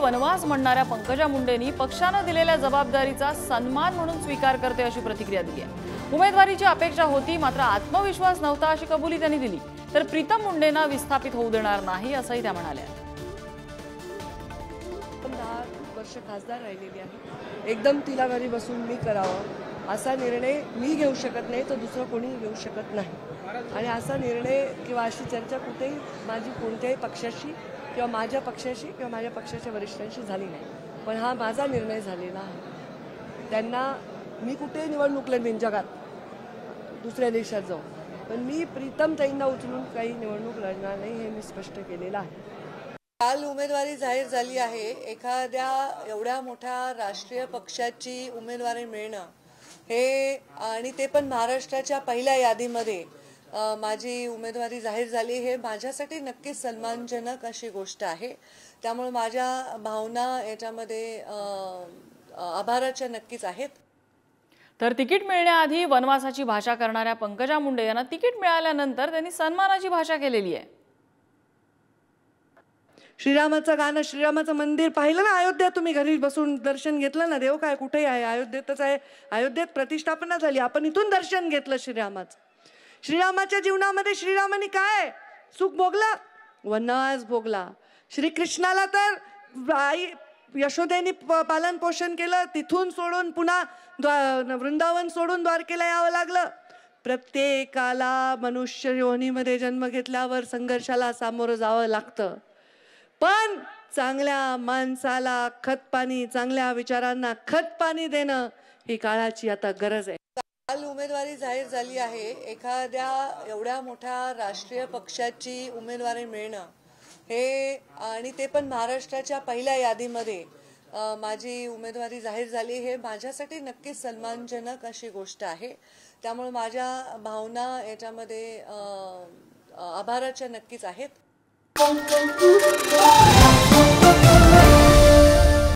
वनवास म्हणणाऱ्या पंकजा मुंडेंनी पक्षाने दिलेल्या जबाबदारीचा सन्मान म्हणून स्वीकार करते अशी प्रतिक्रिया दिली आहे। उमेदवारीची अपेक्षा होती मात्र आत्मविश्वास नव्हता अशी कबुली त्यांनी दिली। तर प्रीतम मुंडेंना विस्थापित होऊ देणार नाही असंही त्या म्हणाल्या। 10 वर्ष खासदार राहिलेली आहे, एकदम तिला घरी बसून मी करावं असा निर्णय मी घेऊ शकत नाही, तर दुसरं कोणी घेऊ शकत नाही। आणि असा निर्णय किंवा अशी चर्चा कुठेही माझी कोणत्याही पक्षाशी किंवा माझ्या पक्षाशी किंवा माझ्या पक्षाच्या वरिष्ठांशी झाली नाही। पण हा माझा निर्णय झालेला आहे। त्यांना मी कुठेही निवडणूक लढवीन जगात, दुसऱ्या देशात जाऊन, पण मी प्रीतम ताईंना उचलून काही निवडणूक लढणार नाही हे मी स्पष्ट केलेलं आहे। काल उमेदवारी जाहीर झाली आहे। एखाद्या एवढ्या मोठ्या राष्ट्रीय पक्षाची उमेदवारी मिळणं हे आणि ते पण महाराष्ट्राच्या पहिल्या यादीमध्ये माझी उमेदवारी जाहीर झाली हे माझ्यासाठी नक्कीच सन्मानजनक अशी गोष्ट आहे। त्यामुळे माझ्या भावना याच्यामध्ये आभाराच्या नक्कीच आहेत। तर तिकीट मिळण्याआधी वनवासाची भाषा करणाऱ्या पंकजा मुंडे यांना तिकीट मिळाल्यानंतर त्यांनी सन्मानाची भाषा केलेली आहे। श्रीरामाचं गाणं, श्रीरामाचं मंदिर पाहिलं ना अयोध्या, तुम्ही घरी बसून दर्शन घेतलं ना, देव काय कुठेही आहे, अयोध्येतच आहे, अयोध्येत प्रतिष्ठापना झाली, आपण इथून दर्शन घेतलं श्रीरामाचं। श्रीरामाच्या जीवनामध्ये श्रीरामाने काय सुख भोगलं, वनवास भोगला। श्रीकृष्णाला तर आई यशोदेनी पालन पोषण केलं, तिथून सोडून पुन्हा वृंदावन सोडून द्वारकेला यावं लागलं। प्रत्येकाला मनुष्य योनीमध्ये जन्म घेतल्यावर संघर्षाला सामोरं जावं लागतं, पण चांगल्या माणसाला खतपाणी, चांगल्या विचारांना खतपाणी देणं ही काळाची आता गरज आहे। काल उमेदवारी जाहीर झाली आहे। एखाद्या एवढ्या मोठ्या राष्ट्रीय पक्षाची उमेदवारी मिळणं हे आणि ते पण महाराष्ट्राच्या पहिल्या यादीमध्ये माझी उमेदवारी जाहीर झाली हे माझ्यासाठी नक्कीच सन्मानजनक अशी गोष्ट आहे। त्यामुळे माझ्या भावना याच्यामध्ये आभाराच्या नक्कीच आहेत।